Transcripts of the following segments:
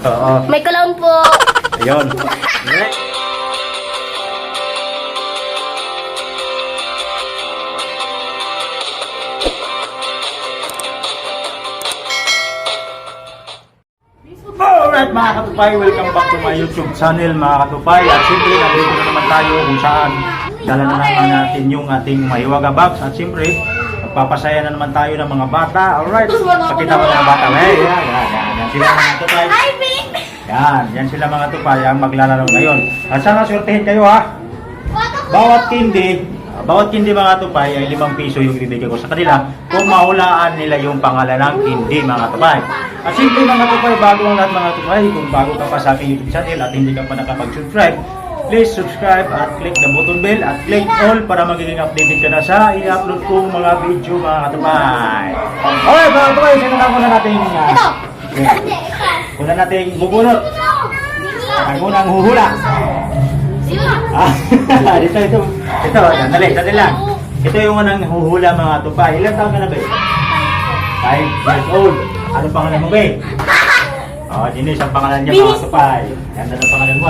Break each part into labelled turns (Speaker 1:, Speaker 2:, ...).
Speaker 1: Oo.
Speaker 2: May clown po.
Speaker 1: Ayun. Alright mga katupay, welcome back to my YouTube channel mga katupay. At siyempre, nandito na naman tayo kung saan dala na naman natin yung ating Mahiwaga Box. At siyempre, magpapasaya na naman tayo ng mga bata. Alright, pakita mo na mga bata. Yan sila mga katupay. Yan sila mga tupay ang maglalaro ngayon. At sana swertehin kayo ha. Bawat kindi mga tupay ay 5 piso yung ibibigay ko sa kanila kung mahulaan nila yung pangalan ng kindi mga tupay. At simple mga tupay, bago ang lahat mga tupay, kung bago ka pa sa aking YouTube channel at hindi ka pa nakapag-subscribe, please subscribe at click the button bell at click all para magiging updated ka na sa i-upload kong mga video mga tupay. Alright mga tupay, sinunang natin una nating bubunot. Ang unang huhula. Ito, dali lang. Ito yung unang huhula mga tupay. Ilan taon ka na ba? 5 years old. Ano pangalan mo ba? Dinis ang pangalan niya mga tupay. Ganda ng pangalan mo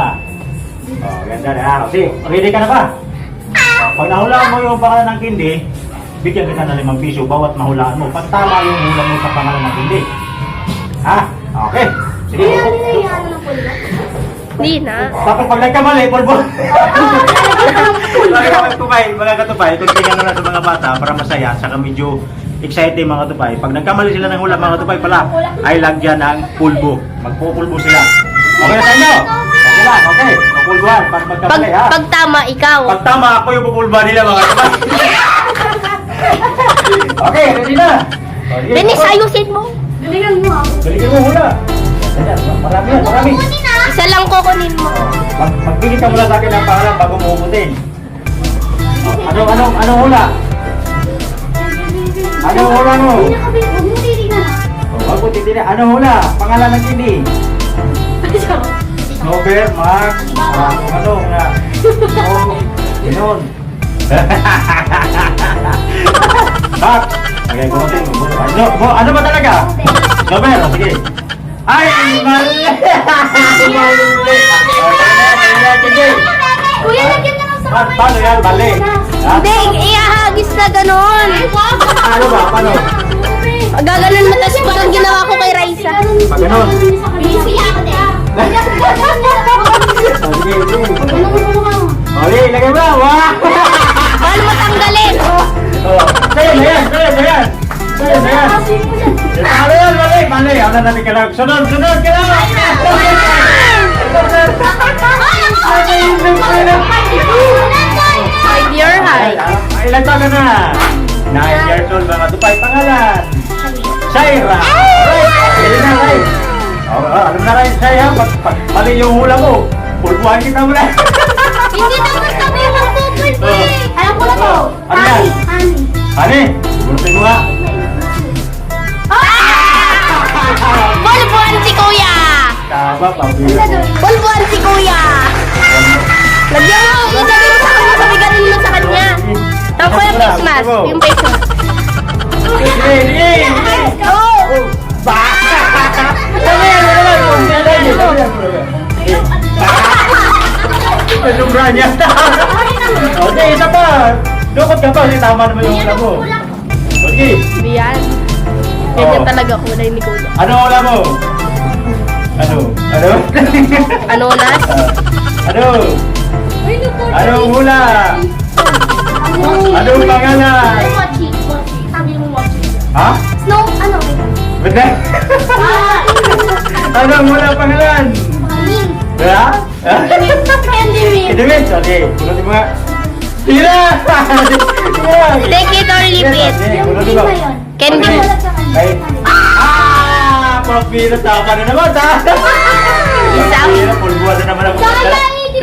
Speaker 1: ganda na. Kasi, ready ka na ba? Pag nahulaan mo yung pangalan ng kindi, bigyan kita ng 5 piso bawat mahulaan mo. Pag tama yung hula mo sa pangalan ng kindi. Okay. Sige.
Speaker 2: Hindi na.
Speaker 1: Tapos pag nagkamali, pulbo. Mga katupay, kung tingnan na sa mga bata para masaya, saka medyo excited mga katupay. Pag nagkamali sila ng hula mga katupay pala, ay lagyan ng pulbo. Magpupulbo sila. Okay na sa inyo? Okay lang, okay. Pupulbuhan. Pag magkamali ha.
Speaker 2: Pag tama, ikaw.
Speaker 1: Pag tama, ako yung pupulbuhan nila mga katupay. Okay, ready na.
Speaker 2: Dennis, ayusin mo.
Speaker 3: Galingan mo
Speaker 1: Galingan mo hula. Marami yan, marami.
Speaker 2: Isa lang kukunin mo.
Speaker 1: Magbigay ka mula sa akin ng pangalan bago mo umutin. Anong hula? Anong hula mo? Huwag mo titignan. Anong hula? Pangalan ng kindi? Snowbear, Max, Ginon. Max! Okay, kumatin mo. Ano ba talaga? Snowbear, sige. Ay, mali!
Speaker 3: Kuya, lagyan na lang sa kamay.
Speaker 1: Paano yan? Mali.
Speaker 2: Hindi, iahagis na ganon.
Speaker 1: Ano ba? Paano?
Speaker 2: Gaganon mo, tapos parang ginawa ko kay Raisa.
Speaker 1: Pag ganon.
Speaker 3: Busy ako din.
Speaker 1: Mali, lagay mo. Wah!
Speaker 2: Paano mo tanggalin?
Speaker 1: Sa'yo na yan. Mali. Ano natin ka lang? Sunod ka lang.
Speaker 2: Five-year high.
Speaker 1: Ilan taon ka na? 9 years old mga tupay. Pangalan? Shaira. Pwede na, Ray. Alam na rin, Shaira. Pag mali yung hula mo, pulpuhan kita mo na.
Speaker 3: Hindi naman kami magpupulpo eh. Alam ko na to.
Speaker 1: Ano yan? Hani? Bulupin mo nga.
Speaker 2: Bulbuan si Kuya!
Speaker 1: Tama, pabira mo.
Speaker 2: Bulbuan si Kuya! Lagyan mo! Ilagay mo sa kanya, sabiganin mo sa kanya. Tapos ko yung face mask. Yung face mask.
Speaker 1: Sige.
Speaker 2: Oh!
Speaker 1: Nasubra niya. Okay, isa pa. Lukot ka pa. Tama naman yung hula mo. Okay.
Speaker 2: Biyan. Ganyan talaga kulay ni Kuya.
Speaker 1: Ano hula mo? Ano?
Speaker 2: Ano na?
Speaker 1: Anong hula? Anong pangalan?
Speaker 3: Mochi. Sabi mo mochi.
Speaker 1: Ha?
Speaker 3: Snow, ano?
Speaker 1: Banda? Anong hula pangalan?
Speaker 3: Min.
Speaker 1: Ha?
Speaker 3: Candy Min.
Speaker 1: Edwin, okay. Kunin mo nga. Tira!
Speaker 2: Take it or leave it.
Speaker 3: Yung
Speaker 1: Kunin
Speaker 3: green
Speaker 1: mo.
Speaker 3: na yun.
Speaker 2: Candy.
Speaker 1: Ay. Pagpira tama na naman, ha?
Speaker 2: Isa.
Speaker 1: Pulbuhan na naman ako.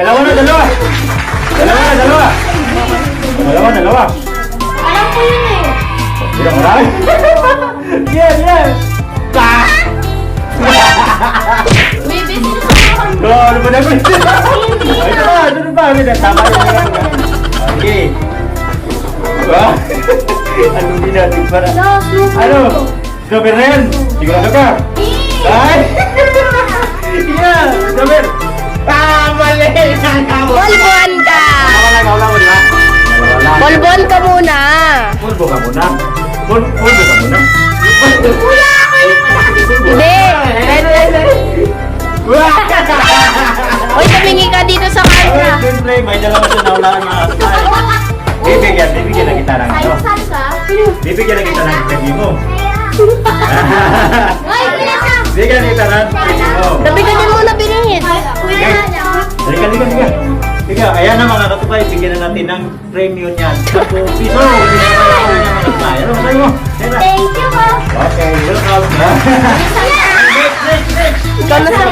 Speaker 1: Dalawa.
Speaker 3: Alam ko yun eh.
Speaker 1: Tidak marami. Yan.
Speaker 3: Baby, sino sa mga
Speaker 1: Ano ba na ko? Ito ba? Tama na. Okay. Anong din natin para? Ano? Strawberry na yan? Sigurado ka? Ay! Robert. Mali!
Speaker 2: Bolbon ka!
Speaker 1: Wala mo, di ba? Wala.
Speaker 2: Bolbon ka muna.
Speaker 1: Pulbo ka muna. Pulbo ka muna.
Speaker 2: Hindi.
Speaker 1: Wah!
Speaker 2: Uy, tumingi ka dito sa
Speaker 1: Ay,
Speaker 2: kanya.
Speaker 1: siyempre, may dalawa siya naulaan mga kapatid. Bibigyan na kita ng ito.
Speaker 3: Saan ka?
Speaker 1: Bibigyan na kita ng premyo mo.
Speaker 3: Ay, pinasa!
Speaker 1: Bibigyan na kita ng premyo mo.
Speaker 2: Sabi ka din muna binihit.
Speaker 3: Kuya na lang.
Speaker 1: Halika. Sige, ayan na mga katupay, bigyan na natin ng premyo niyan. 10 piso. Ano masabi mo? Ayan na.
Speaker 3: Thank you, po.
Speaker 1: Okay, welcome. Next.
Speaker 2: Ikaw na sa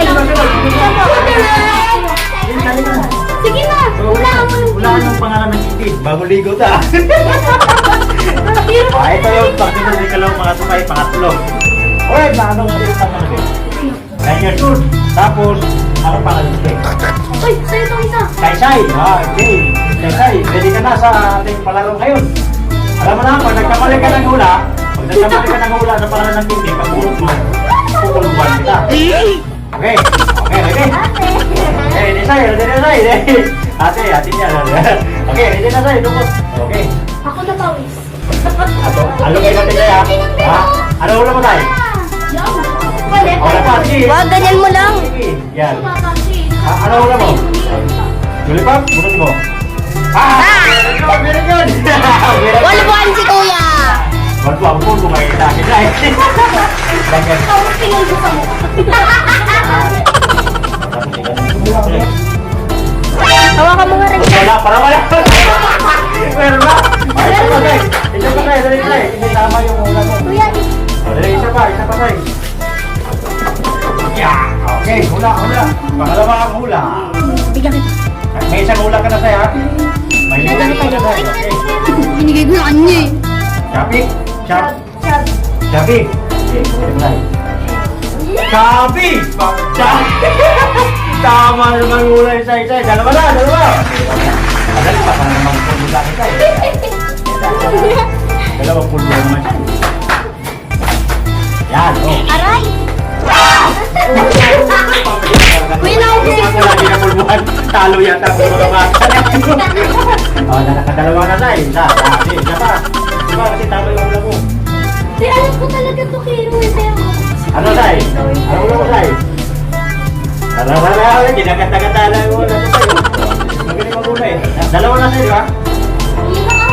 Speaker 3: Sige na.
Speaker 1: Wala yung pangalan ng hindi. Bago ligo ta. Ito yung pagkakas ni Kalong mga tupay, pangatlo. Okay, paano nga rin pangalan ko? 9 years old. Tapos, ano pangalan ko?
Speaker 3: Uy, sa'yo itong isa.
Speaker 1: Kaysay. Okay. Kaysay, ready ka na sa ating palaro ngayon. Alam mo na, pag nagkamali ka ng hula, sa pangalan ng hindi, kapulot mo, pupuluban kita. Okay, ready? Okay, ready sa'yo. Ate niya. Okay, ready na sa'yo. Lukot. Okay.
Speaker 3: Ako na pawis.
Speaker 1: Ano kayo natin kaya? Ha? Ano hula mo tayo?
Speaker 3: Pwede.
Speaker 1: Wala pa, sige.
Speaker 2: Wag, ganyan mo lang.
Speaker 1: Sige, yan. Ano hula mo? Lollipop? Bunot mo. Very good.
Speaker 2: Bolbon si kuya.
Speaker 1: Magbuang po kung makikita akin na. Ganyan.
Speaker 3: Tapos tingin ko sa mukha.
Speaker 2: Hawakan mo nga rin.
Speaker 1: Para wala. Meron ba? Isa pa tayo. Hindi tama yung hula mo.
Speaker 3: Kuya,
Speaker 1: Isa pa tayo. Yeah! Okay, hula. Pangalawa ang hula.
Speaker 2: Bigyan kita.
Speaker 1: May isang hula ka na sa'yo, ha? May hula ka na sa'yo, okay.
Speaker 2: Binigay ko yung kanya eh.
Speaker 1: Chapi.
Speaker 3: chub.
Speaker 1: Okay, tayo. Chapi! Tama naman hula isa. Dalawa. Madali pa ka naman hula kita, eh. Dalawang pulbo naman siya. Yan, oh.
Speaker 3: Aray! Kuya,
Speaker 1: Lagi na pulbuhan. Talo yata ang mga bata. Nakadalawa na tayo. Isa pa. Diba kasi talo yung ulam mo.
Speaker 3: Di, alam ko talaga to Kiro. Sa'yo.
Speaker 1: Ano tayo? Ano ulam mo tayo? Dalawa na. Kinaganda-ganda lang yung ulam mo tayo. Magaling mag-una eh. Dalawa na tayo, di ba?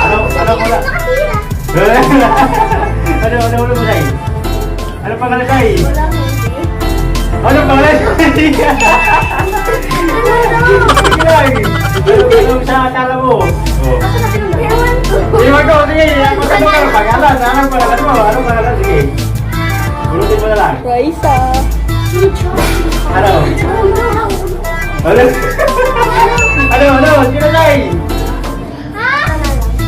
Speaker 1: Ano ulam? Ano ulam mo tayo? Ano pangalan tayo? Ano pangalan? Sige lang. Ano sa akala mo? Sige, mag-go. Sige, ako sa mga pangalan. Anong pangalan mo? Anong pangalan? Sige. Gulutin mo na lang.
Speaker 2: Raisa.
Speaker 1: Ano? Ano? Sino tayo?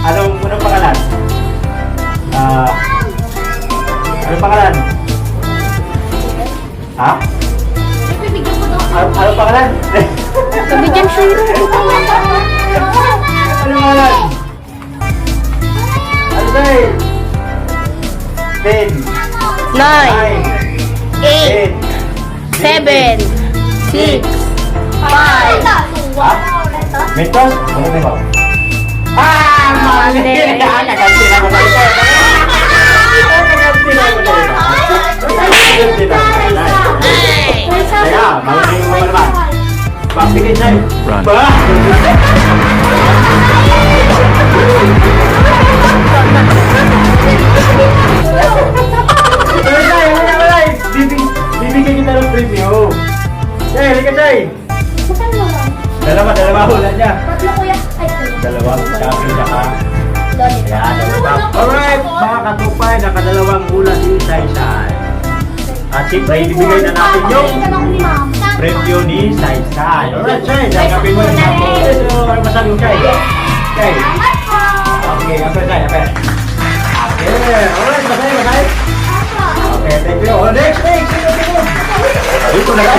Speaker 1: Anong pangalan? Anong pangalan? Ha? Anong pangalan?
Speaker 2: Nabigyan siya yun.
Speaker 1: Ano pangalan? Ano tayo? 10,
Speaker 2: 9,
Speaker 1: 9,
Speaker 2: 8, 7, 6, 5.
Speaker 1: Mentos? Ano tayo ba? Mali! Kaganti na mo tayo. Kaya, malaking mo naman. Pagbigay sa'yo. Ba? Bibigyan kita ng preview. Jay, halika Jay. Dalawa hula niya.
Speaker 3: Tatlo kuya. Ay,
Speaker 1: Dalawa, sabi niya ka.
Speaker 3: Lollipop.
Speaker 1: Ayan, dalawa. Alright, mga katupay, nakadalawang hula si Saysay. At siyempre, ibibigay na natin yung preview ni Saysay. Alright, Jay, dagapin mo yung sapo. Ano masabi mo, Jay? Jay.
Speaker 3: Salamat po.
Speaker 1: Okay, apel, Jay, apel. Okay, alright, masay. Okay, thank you. Oh, next. Dito na lang.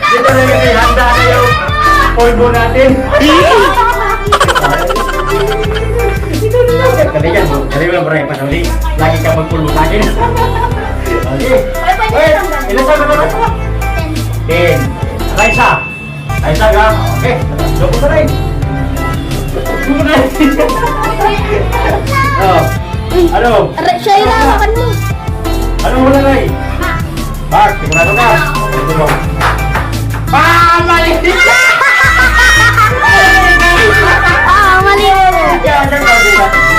Speaker 1: Dito na lang, handa na yung polvo natin. Kalikan mo, mo bro, pasali. Lagi ka magpulbo sa akin. Okay. Wait, ilan taon ka na? Isa. Ay, isa ka. Okay. Loko na rin. Loko na rin. Oh. Ano?
Speaker 2: Shaira, makan mo.
Speaker 1: Ano muna rin? Mark, sigurado ka. Ito mo. Mali!
Speaker 2: Mali.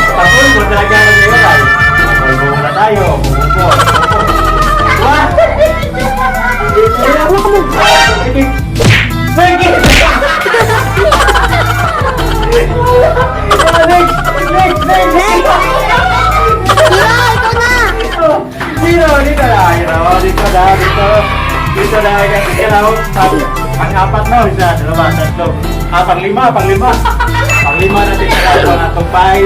Speaker 1: Tapos mo talaga na sa'yo tayo. Pulbo na tayo. Pulbo. What? Sige. Sige. Next.
Speaker 2: Hiro, ikaw na.
Speaker 1: Hiro, dito na. Dito na. Pang-apat na. Isa, dalawa, tatlo. Pang-lima. Pang-lima natin sa mga tumpay.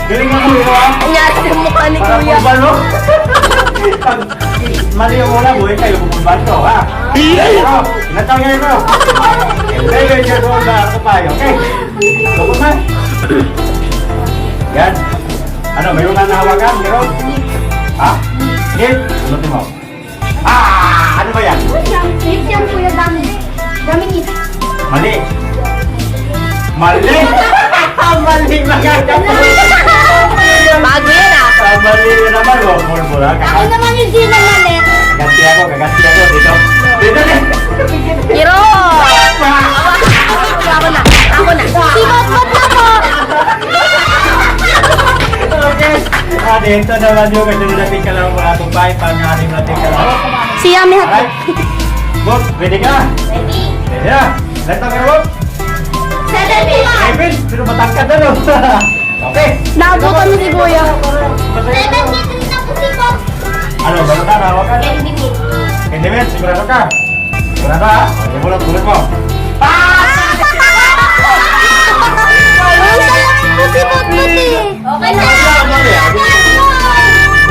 Speaker 1: Galing mo, Hiro, ah.
Speaker 2: Ayan, yung mukha ni
Speaker 1: Para
Speaker 2: Kuya.
Speaker 1: pulban mo. Pag mali yung ulam mo, kayo pupulban ko, ha? Hiro, inatang ngayon mo. 11 years old na tumpay, okay? Lukot na. Yan. Ano, mayroon na nahawakan, Hiro? Ha? Hit? Unutin mo. Ano ba yan?
Speaker 3: Hit yan, Kuya Dami. Dami hit.
Speaker 1: Mali. Mali mga
Speaker 2: Bago yan ah.
Speaker 1: Mali naman, oh. Pulbula.
Speaker 3: Ako naman yung di na mali.
Speaker 1: Gaganti ako dito. Dito na.
Speaker 2: Hiro! Ako na.
Speaker 3: Sibot-bot na po.
Speaker 1: Okay. Dito naman yung kasunod natin kalawang mga tumpay. Pang-anim natin kalawang.
Speaker 2: Si Yami
Speaker 1: Alright. Bob, ready ka?
Speaker 3: Ready?
Speaker 1: Ready na. Lantang ka na, Bob.
Speaker 3: 7
Speaker 1: Kevin, sino matangkad na, no? Okay.
Speaker 2: Naabutan mo si Kuya.
Speaker 3: 7 meters na po si Bob.
Speaker 1: Ano, bago ka, nahawakan?
Speaker 3: Ready me.
Speaker 1: Hindi, men, sigurado ka. Sigurado, ha? Bulat mo.
Speaker 2: Ang salamin po si Botbot eh.
Speaker 3: Okay na.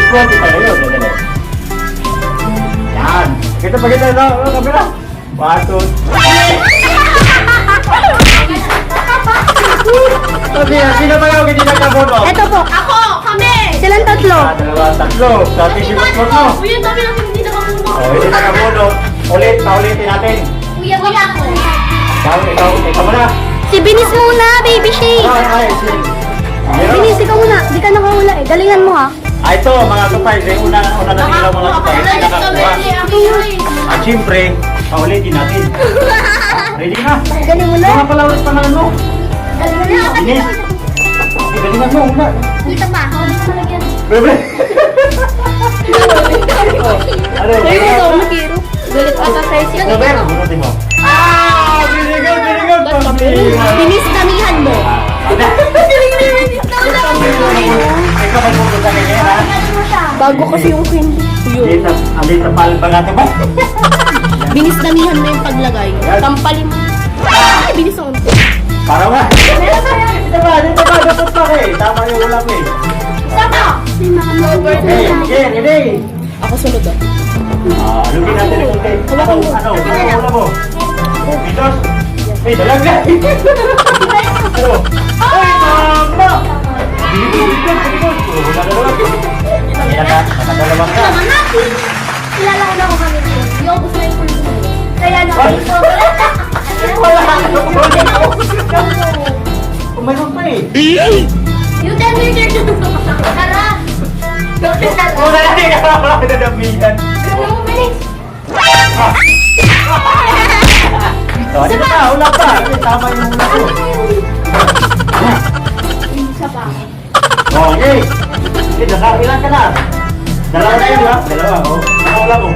Speaker 1: Ikuwante pa na yun. Dali. Yan. Kita pa kita na. Ano, kamera? Patod. Sino ba yung hindi nagkabono?
Speaker 2: Eto po.
Speaker 3: Ako, kami.
Speaker 2: Silang tatlo.
Speaker 1: Dalawa, tatlo. Sa tisipot mo.
Speaker 3: Kuya, dami natin hindi nakamuno.
Speaker 1: Hindi nakabono. Paulitin natin.
Speaker 3: Kuya, wala ko.
Speaker 1: Ikaw muna.
Speaker 2: Si Binis muna, baby shake.
Speaker 1: Ay,
Speaker 2: Binis, ikaw muna. Di ka nakahula eh. Galingan mo ha.
Speaker 1: Ito, mga kapay. Una natin ilaw mga kapay. Nakakuha. At siyempre, paulitin natin. Ready na?
Speaker 2: Galing mo na.
Speaker 1: Mga pala ulit pangalan mo. Ines. Galingan mo, una.
Speaker 3: Dito pa, ako dito malagyan.
Speaker 1: Bebe. Ano?
Speaker 2: Ay, ikaw mo, Kiro. Galit ata sa'yo si
Speaker 1: Bebe, bunutin mo. Very good.
Speaker 2: Binis, damihan mo.
Speaker 1: Ikaw magpupunta ka ngayon, ha?
Speaker 2: Bago kasi yung candy.
Speaker 1: Alita palba natin ba?
Speaker 2: Binis, damihan mo yung paglagay. Kampalin mo. Ay, binis ako.
Speaker 1: Para ba? Dito ba? Dapat pa eh. Tama yung ulam eh.
Speaker 3: Sama!
Speaker 1: Okay, ready?
Speaker 2: Ako sunod ah.
Speaker 1: Lugin natin yung konti. Ano? Ulam mo? Pitos? Dalag na! Ano? Ay, tama! Bilikod! Wala na naman. Nakadalawang ka.
Speaker 3: Sama natin. Kilala ko na ako kami dito. Yung gusto na yung pulbo. Kaya na
Speaker 1: Ay!
Speaker 3: wala.
Speaker 1: Umayroon pa eh.
Speaker 3: Yung 10 meters na tara.
Speaker 1: Wala na din ako nadamihan.
Speaker 3: Ano mo, bilis?
Speaker 1: Ano pa? Wala pa. Tama yung ulam ko.
Speaker 3: Isa pa.
Speaker 1: Okay. Ilan ka na? Dalawa na yun, di ba? Dalawa, oh. Ano ulam mo?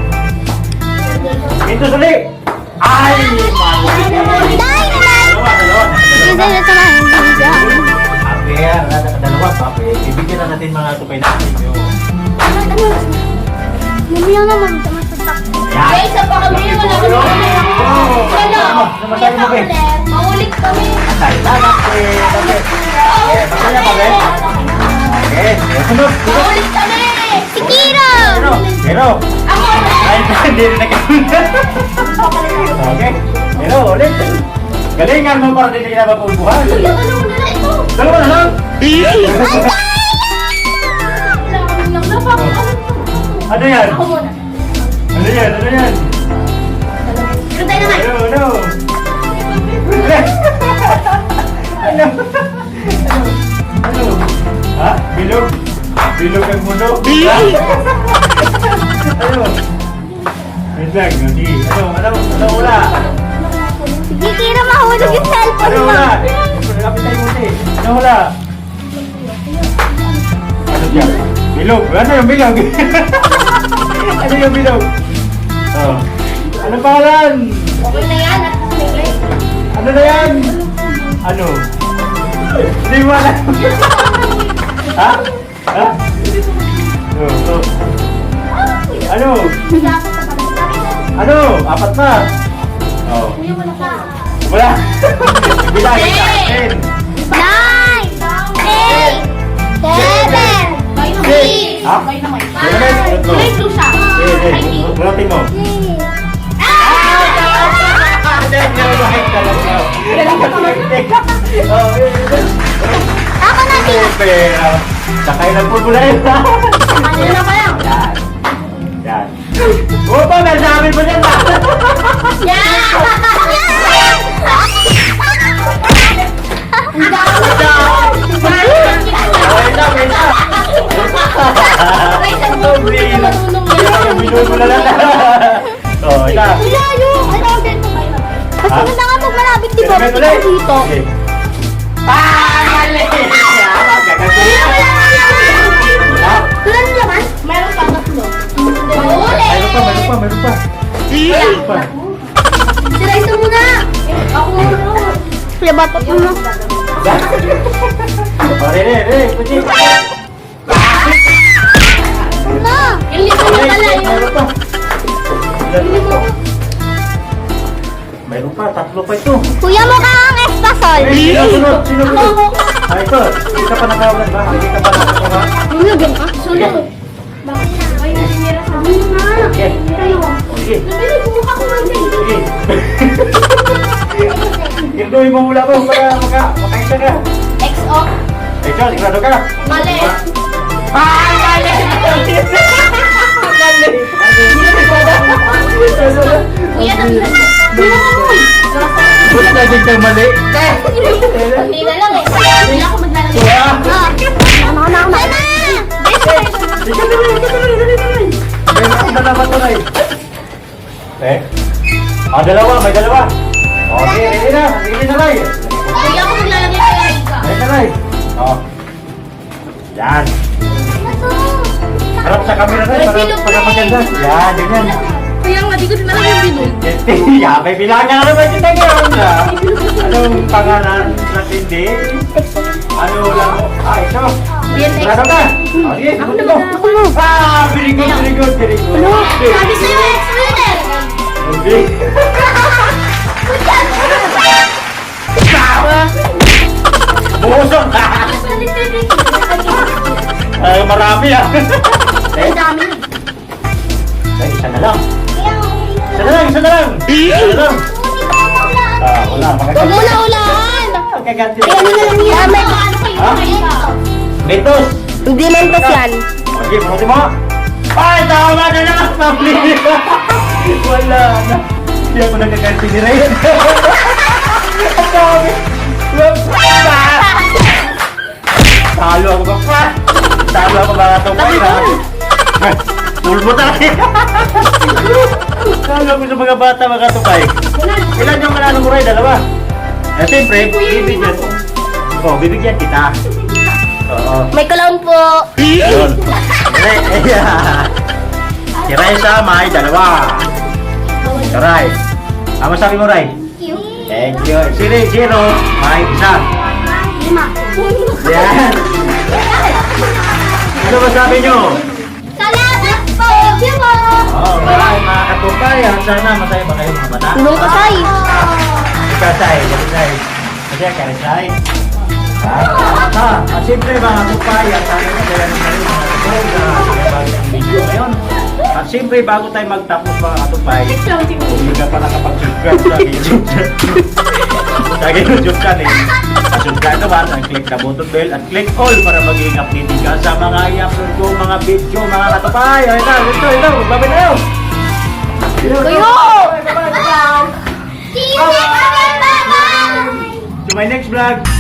Speaker 1: Ito sali. Ay! Dalawa. Paper, dalawa paper. Bibigyan na natin mga tupay natin yun.
Speaker 2: Mamaya naman, tamasatak.
Speaker 1: Yan.
Speaker 3: Okay, isa pa kami. Wala kami. Wala.
Speaker 1: Namatay mo, be.
Speaker 3: Maulit kami.
Speaker 1: Salamat, be. Masaya pa, be. Okay, sunod.
Speaker 3: Maulit kami.
Speaker 2: Si Kiro!
Speaker 1: Pero,
Speaker 3: Ako.
Speaker 1: ay, hindi rin Okay, pero ulit. Galingan mo para hindi ka mapulbuhan.
Speaker 3: Kuya, ano mo na lang ito?
Speaker 1: Dalawa na lang.
Speaker 3: Wala kami lang.
Speaker 1: Ano yan?
Speaker 3: Ako muna.
Speaker 1: Ano yan?
Speaker 3: Pero naman.
Speaker 1: Ano? Ano? Ano? Ha? Bilog? Bilog ang mundo? Ano? Wait lang, hindi. Ano wala?
Speaker 2: Sige, kira mahulog yung cellphone
Speaker 1: Ano
Speaker 2: mo.
Speaker 1: wala? Lapit tayo muna eh. Ano wala? Ano dyan? Bilog? Ano yung bilog? Ano yung bilog? Oh. Ano pangalan?
Speaker 3: Okay na yan.
Speaker 1: Ano na yan? Ano? Hindi mo alam. Ha? Ha? Oh. Ano? Ano? Apat na? Oh.
Speaker 3: Kuya, wala ka.
Speaker 1: Wala. Bilang sa akin.
Speaker 2: 9, 8, 7,
Speaker 3: Kayo naman.
Speaker 1: Ha?
Speaker 3: Kayo naman.
Speaker 1: Bilang sa tatlo.
Speaker 3: Kulay blue siya. Ay, pink.
Speaker 1: Bunutin mo.
Speaker 2: Ako na, Tito.
Speaker 1: Sakay ng pulbulayin.
Speaker 3: Ano na kaya?
Speaker 1: Yan. Yan. Opa, may sabi mo dyan ba?
Speaker 3: Yeah! Ang dami.
Speaker 1: Wait na, wait na.
Speaker 3: Guys, ang bulo na marunong yan.
Speaker 1: Binuha mo na lang. Oh, ika.
Speaker 3: Kuya, yung ano dito kayo na.
Speaker 2: Mas maganda nga pag malapit, di ba?
Speaker 1: Sige, ulit.
Speaker 2: Dito.
Speaker 1: Sige. Mali! Ha?
Speaker 3: Wala na naman? Meron pa tatlo. Huli!
Speaker 1: Meron pa. Meron pa.
Speaker 3: Sira ito muna. Ako muna.
Speaker 2: Kuya, batot mo.
Speaker 1: Oh, Rene, puti.
Speaker 2: Ano?
Speaker 3: Yung lima na pala yun.
Speaker 1: Meron pa. Meron pa, tatlo pa ito.
Speaker 2: Kuya, mukha kang espasol.
Speaker 1: Sino?
Speaker 3: Ako.
Speaker 1: Ah, ito. Hindi ka pa nakawlan ba? Hindi ka pa nakawlan.
Speaker 2: Lagyan ka.
Speaker 3: Sunod. Bakit na? Ay, nasinira sa amin na.
Speaker 1: Sige.
Speaker 3: Kayo.
Speaker 1: Sige.
Speaker 3: Nabili ko mukha ko man
Speaker 1: Sige. Gintuin mo mula mo para makaisa ka.
Speaker 3: XO.
Speaker 1: Ikaw, sigurado ka.
Speaker 3: Mali.
Speaker 1: Mali!
Speaker 3: Kuya, nabili.
Speaker 1: Ba't naging kang mali?
Speaker 3: Hindi na lang eh. Hindi ako maglalagay.
Speaker 1: May naman to na eh. Eh? Ah, dalawa, may dalawa. Okay, ready na. Sige na lang.
Speaker 3: Kuya, ako maglalagay kay Aika.
Speaker 1: Ready na lang. Oh. Yan. Harap sa camera na para maganda. Yan, ganyan.
Speaker 3: Kaya nga, di ko din alam yung bilog.
Speaker 1: Yeah, may bilangan naman kita ngayon. Anong pangalan sa tindi? Ano lang mo? Ah, ito.
Speaker 3: BNX.
Speaker 1: Sigurado ka? Oh, sige, sagutin mo. Ah, very good, very good, very good.
Speaker 3: Sabi sa'yo, ex-winner.
Speaker 1: Okay. Busog ka! Ay, marami ah.
Speaker 3: Ang dami.
Speaker 1: Ay, isa na lang. Isa na lang, isa na lang. Isa na lang. Ah, wala.
Speaker 2: Huwag mo na ulaan.
Speaker 1: Magaganti.
Speaker 2: Kaya mo na lang yan.
Speaker 3: Ano kayo
Speaker 1: Ha?
Speaker 3: Aika?
Speaker 1: Betos.
Speaker 2: Hindi mentos yan.
Speaker 1: Okay, punutin mo. Ay, tama na lang. Mabli. Wala na. Hindi ako nagkaganti ni Ryan. Ang dami. Talo ako ba? Talo ako ba ito? Pulbo tayo. Talo ako sa mga bata mga tukay. Ilan yung manalo mo Ray? Dalawa. Eh, siyempre, bibigyan. Oh, bibigyan kita. Oo.
Speaker 2: May clown po.
Speaker 1: Yun. Si Ray sa may dalawa. Si Ray. Ano sabi mo Ray? Thank you. Si Ray, zero. May isa. Yan. Ano ba sabi nyo?
Speaker 3: Salamat po! Diba?
Speaker 1: Oh, maraming mga katumpay. Sana masaya ba kayo mga bata?
Speaker 2: Tulong ka, Sai.
Speaker 1: Kasay, kasay. Masaya ka rin, Sai. Siyempre mga katumpay. Sana masaya rin kayo mga katumpay. Sa video ngayon. At siyempre bago tayo magtapos mga katumpay, kung hindi ka pa nakapag-subscribe sa YouTube sa YouTube channel, subscribe naman at click the button bell at click all para maging updated ka sa mga i-upload ko mga video mga katupay. Ayun na, ito, babay tayo.
Speaker 2: Kayo!
Speaker 1: Bye, bye, bye. my next vlog.